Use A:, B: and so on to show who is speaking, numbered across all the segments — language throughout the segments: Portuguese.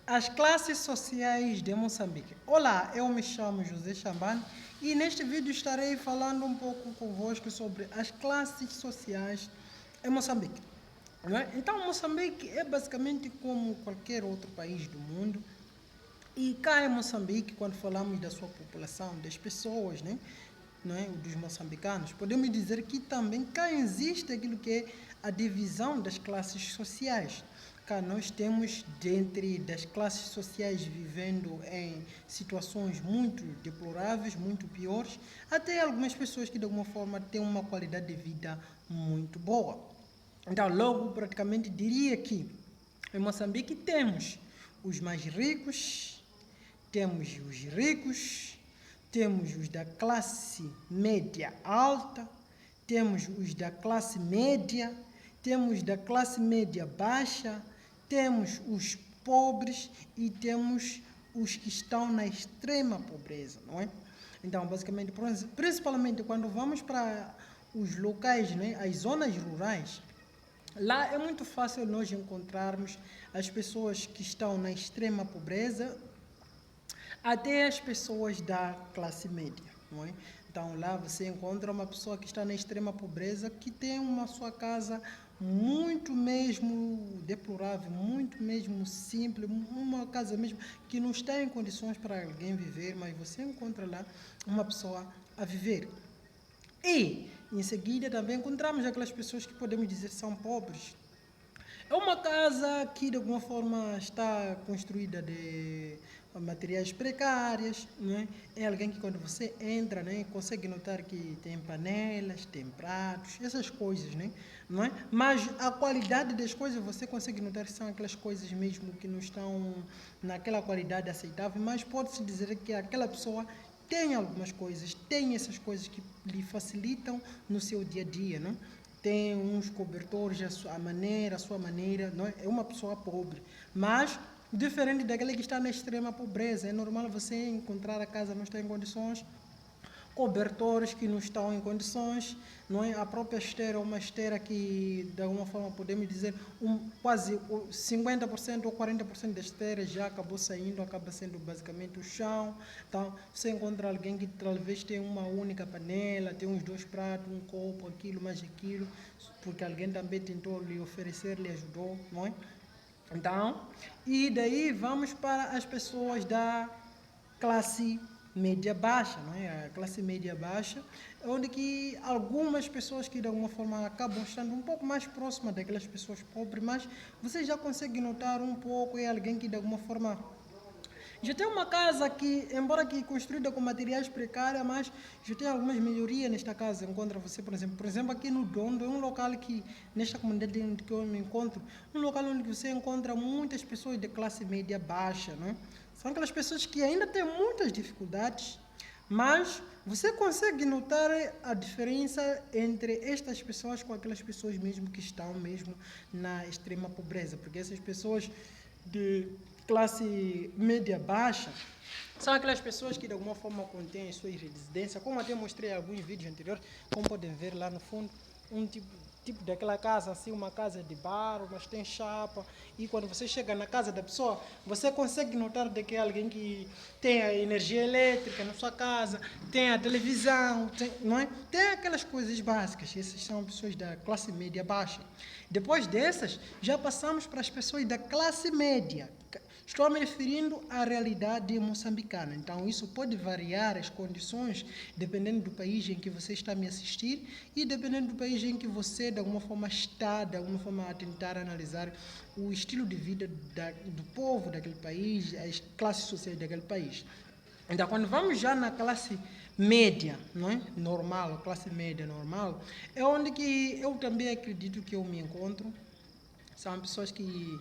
A: As classes sociais de Moçambique. Olá, eu me chamo José Chambani e neste vídeo estarei falando um pouco convosco sobre as classes sociais em Moçambique. Não é? Então, Moçambique é basicamente como qualquer outro país do mundo. E cá em Moçambique, quando falamos da sua população, das pessoas, né? Não é? Dos moçambicanos, podemos dizer que também cá existe aquilo que é a divisão das classes sociais. Cá nós temos, dentre das classes sociais vivendo em situações muito deploráveis, muito piores, até algumas pessoas que de alguma forma têm uma qualidade de vida muito boa. Então, logo, praticamente diria que em Moçambique temos os mais ricos, temos os da classe média alta, temos os da classe média, temos da classe média baixa, temos os pobres e temos os que estão na extrema pobreza, não é? Então, basicamente, principalmente quando vamos para os locais, né, as zonas rurais, lá é muito fácil nós encontrarmos as pessoas que estão na extrema pobreza até as pessoas da classe média, não é? Então lá você encontra uma pessoa que está na extrema pobreza, que tem uma sua casa muito mesmo deplorável, muito mesmo simples, uma casa mesmo que não está em condições para alguém viver, mas você encontra lá uma pessoa a viver. E em seguida também encontramos aquelas pessoas que podemos dizer são pobres. É uma casa que de alguma forma está construída de materiais precários, né? É alguém que quando você entra, né, consegue notar que tem panelas, tem pratos, essas coisas, né? Não é? Mas a qualidade das coisas você consegue notar que são aquelas coisas mesmo que não estão naquela qualidade aceitável, mas pode-se dizer que aquela pessoa tem algumas coisas, tem essas coisas que lhe facilitam no seu dia a dia, não? Tem uns cobertores a sua maneira, não é? É uma pessoa pobre, mas diferente daquele que está na extrema pobreza, é normal você encontrar a casa não está em condições, cobertores que não estão em condições, não é? A própria esteira é uma esteira que, de alguma forma, podemos dizer, quase 50% ou 40% da esteira já acabou saindo, acaba sendo basicamente o chão. Então, você encontra alguém que talvez tenha uma única panela, tem uns dois pratos, um copo, aquilo, mais aquilo, porque alguém também tentou lhe oferecer, lhe ajudou, não é? Então, e daí vamos para as pessoas da classe média baixa, não é? A classe média baixa, onde que algumas pessoas que de alguma forma acabam estando um pouco mais próximas daquelas pessoas pobres, mas você já consegue notar um pouco, é alguém que de alguma forma já tem uma casa que, embora que construída com materiais precários, mas já tem algumas melhorias nesta casa. Encontra você, por exemplo, aqui no Dondo, é um local que, nesta comunidade onde que eu me encontro, um local onde você encontra muitas pessoas de classe média baixa, né? São aquelas pessoas que ainda têm muitas dificuldades, mas você consegue notar a diferença entre estas pessoas com aquelas pessoas mesmo que estão mesmo na extrema pobreza, porque essas pessoas de classe média baixa são aquelas pessoas que de alguma forma contêm suas residências, como até mostrei em alguns vídeos anteriores, como podem ver lá no fundo, um tipo daquela casa, assim, uma casa de barro, mas tem chapa, e quando você chega na casa da pessoa, você consegue notar de que é alguém que tem a energia elétrica na sua casa, tem a televisão, não é? Tem aquelas coisas básicas, essas são pessoas da classe média baixa. Depois dessas, já passamos para as pessoas da classe média. Estou me referindo à realidade moçambicana. Então, isso pode variar as condições dependendo do país em que você está a me assistir e dependendo do país em que você, de alguma forma, está, de alguma forma, a tentar analisar o estilo de vida do povo daquele país, as classes sociais daquele país. Então, quando vamos já na classe média, não é? Normal, classe média normal, é onde que eu também acredito que eu me encontro. São pessoas que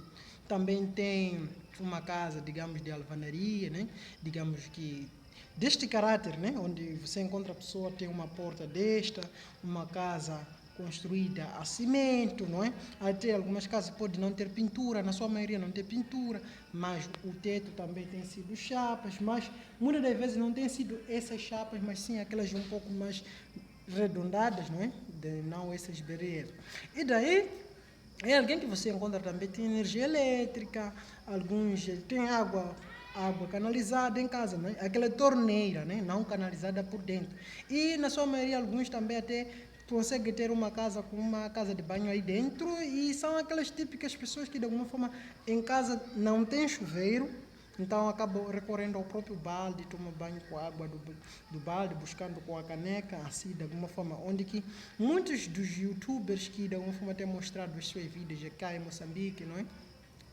A: também têm uma casa, digamos, de alvenaria, né? Digamos que deste caráter, né? Onde você encontra a pessoa tem uma porta desta, uma casa construída a cimento, não é? Até algumas casas podem não ter pintura, na sua maioria não tem pintura, mas o teto também tem sido chapas, mas muitas das vezes não tem sido essas chapas, mas sim aquelas um pouco mais redondadas, não é? Não essas bereiras. E daí É alguém que você encontra também tem energia elétrica, alguns têm água canalizada em casa, né? Aquela torneira, né? Não canalizada por dentro. E na sua maioria alguns também até conseguem ter uma casa com uma casa de banho aí dentro e são aquelas típicas pessoas que de alguma forma em casa não tem chuveiro, então acabam recorrendo ao próprio balde, tomam banho com a água do balde, buscando com a caneca, assim, de alguma forma, onde que muitos dos youtubers que de alguma forma têm mostrado as suas vidas cá em Moçambique, não é?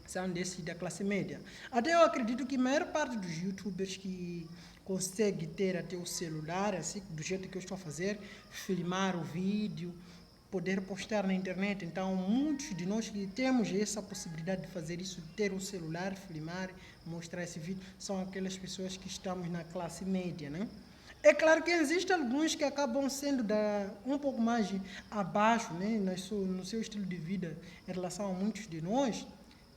A: São desses da classe média. Até eu acredito que a maior parte dos youtubers que consegue ter até o celular, assim, do jeito que eu estou a fazer, filmar o vídeo, poder postar na internet. Então, muitos de nós que temos essa possibilidade de fazer isso, ter um celular, filmar, mostrar esse vídeo, são aquelas pessoas que estamos na classe média, né? É claro que existem alguns que acabam sendo um pouco mais abaixo, né, no seu estilo de vida em relação a muitos de nós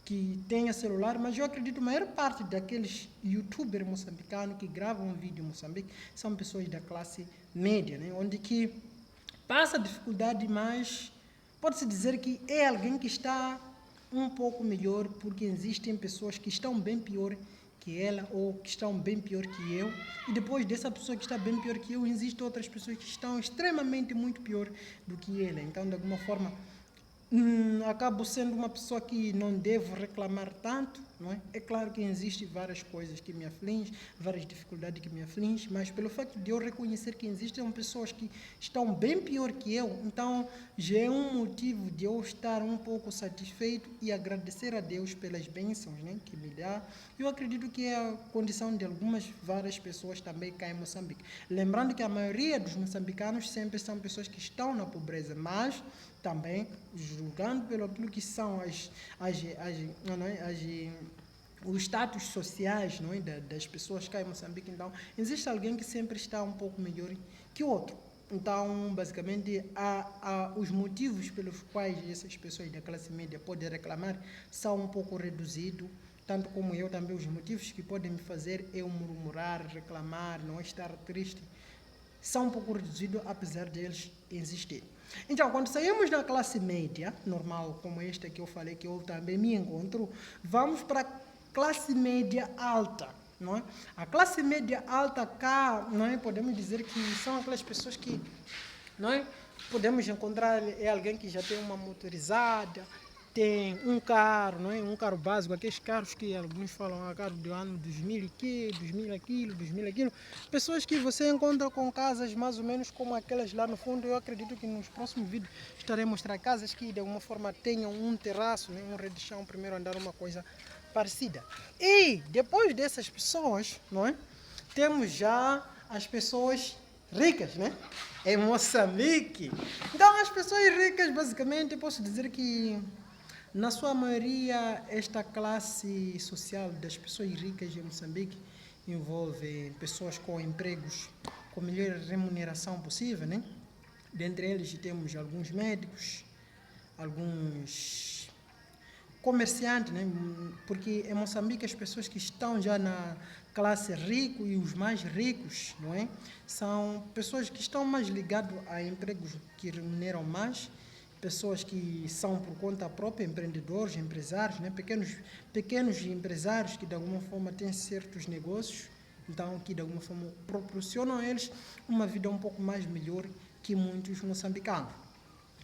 A: que têm celular, mas eu acredito que a maior parte daqueles youtubers moçambicanos que gravam um vídeo em Moçambique são pessoas da classe média, né, onde que passa dificuldade, mas pode-se dizer que é alguém que está um pouco melhor, porque existem pessoas que estão bem pior que ela ou que estão bem pior que eu, e depois dessa pessoa que está bem pior que eu, existem outras pessoas que estão extremamente muito pior do que ela. Então, de alguma forma, acabo sendo uma pessoa que não devo reclamar tanto, não é? É claro que existem várias coisas que me afligem, várias dificuldades que me afligem, mas pelo facto de eu reconhecer que existem pessoas que estão bem pior que eu, então já é um motivo de eu estar um pouco satisfeito e agradecer a Deus pelas bênçãos, né, que me dá. Eu acredito que é a condição de várias pessoas também cá em Moçambique. Lembrando que a maioria dos moçambicanos sempre são pessoas que estão na pobreza, mas também julgando pelo aquilo que são os status sociais, não é, das pessoas cá em Moçambique. Então, existe alguém que sempre está um pouco melhor que o outro. Então, basicamente, os motivos pelos quais essas pessoas da classe média podem reclamar são um pouco reduzidos, tanto como eu também, os motivos que podem me fazer eu murmurar, reclamar, não estar triste, são um pouco reduzidos, apesar deles existirem. Então, quando saímos da classe média, normal, como esta que eu falei, que eu também me encontro, vamos para a classe média alta, não é? A classe média alta cá, não é? Podemos dizer que são aquelas pessoas que, não é? Podemos encontrar alguém que já tem uma motorizada, tem um carro, não é? Um carro básico, aqueles carros que alguns falam, carro do ano 2000 aqui, 2000 aquilo, 2000 aquilo. Pessoas que você encontra com casas mais ou menos como aquelas lá no fundo. Eu acredito que nos próximos vídeos estarei a mostrar casas que de alguma forma tenham um terraço, né? Um redichão, primeiro andar, uma coisa parecida. E depois dessas pessoas, não é? Temos já as pessoas ricas, né? Em Moçambique. Então, as pessoas ricas, basicamente, posso dizer que na sua maioria, esta classe social das pessoas ricas em Moçambique envolve pessoas com empregos com melhor remuneração possível, né? Dentre eles temos alguns médicos, alguns comerciantes, né? Porque em Moçambique as pessoas que estão já na classe rico e os mais ricos, não é? São pessoas que estão mais ligadas a empregos que remuneram mais, pessoas que são por conta própria, empreendedores, empresários, né? pequenos empresários que de alguma forma têm certos negócios, então que de alguma forma proporcionam a eles uma vida um pouco mais melhor que muitos moçambicanos.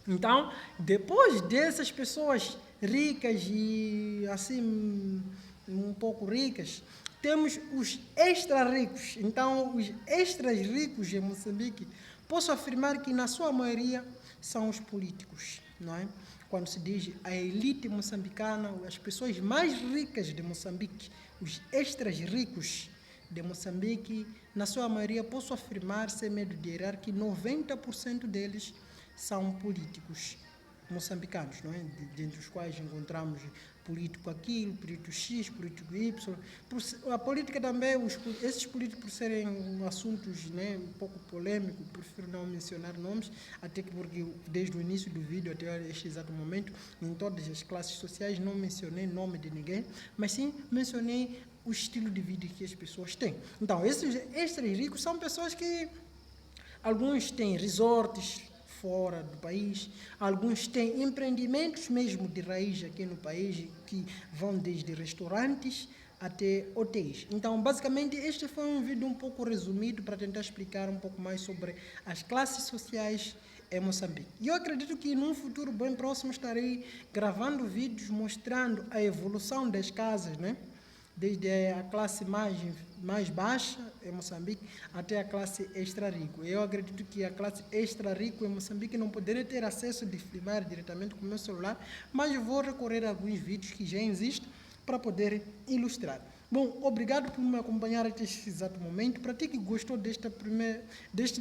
A: Então, depois dessas pessoas ricas e assim um pouco ricas, temos os extra ricos. Então, os extras ricos em Moçambique, posso afirmar que na sua maioria são os políticos, não é? Quando se diz a elite moçambicana, as pessoas mais ricas de Moçambique, os extras ricos de Moçambique, na sua maioria, posso afirmar, sem medo de errar, que 90% deles são políticos moçambicanos, não é? Dentre os quais encontramos político aquilo, político X, político Y. A política também, esses políticos, por serem assuntos, né, um pouco polêmicos, prefiro não mencionar nomes, até que porque desde o início do vídeo até este exato momento, em todas as classes sociais, não mencionei nome de ninguém, mas sim mencionei o estilo de vida que as pessoas têm. Então, esses extras ricos são pessoas que alguns têm resorts fora do país, alguns têm empreendimentos mesmo de raiz aqui no país, que vão desde restaurantes até hotéis. Então, basicamente, este foi um vídeo um pouco resumido para tentar explicar um pouco mais sobre as classes sociais em Moçambique. E eu acredito que num futuro bem próximo estarei gravando vídeos mostrando a evolução das casas, né? Desde a classe mais baixa em Moçambique até a classe extra-rico. Eu acredito que a classe extra-rico em Moçambique não poderia ter acesso de filmar diretamente com o meu celular, mas eu vou recorrer a alguns vídeos que já existem para poder ilustrar. Bom, obrigado por me acompanhar até este exato momento. Para ti que gostou desta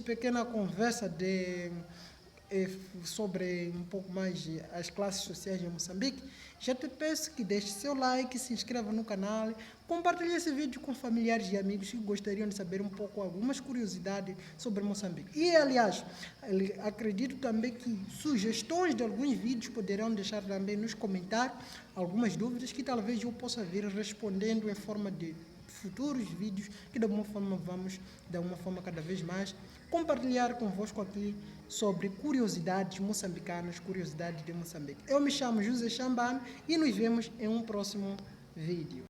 A: pequena conversa sobre um pouco mais as classes sociais em Moçambique, já te peço que deixe seu like, se inscreva no canal, compartilhe esse vídeo com familiares e amigos que gostariam de saber um pouco, algumas curiosidades sobre Moçambique. E, aliás, acredito também que sugestões de alguns vídeos poderão deixar também nos comentários algumas dúvidas que talvez eu possa vir respondendo em forma de futuros vídeos, que de alguma forma vamos, de uma forma cada vez mais, compartilhar convosco aqui sobre curiosidades moçambicanas, curiosidades de Moçambique. Eu me chamo José Chambano e nos vemos em um próximo vídeo.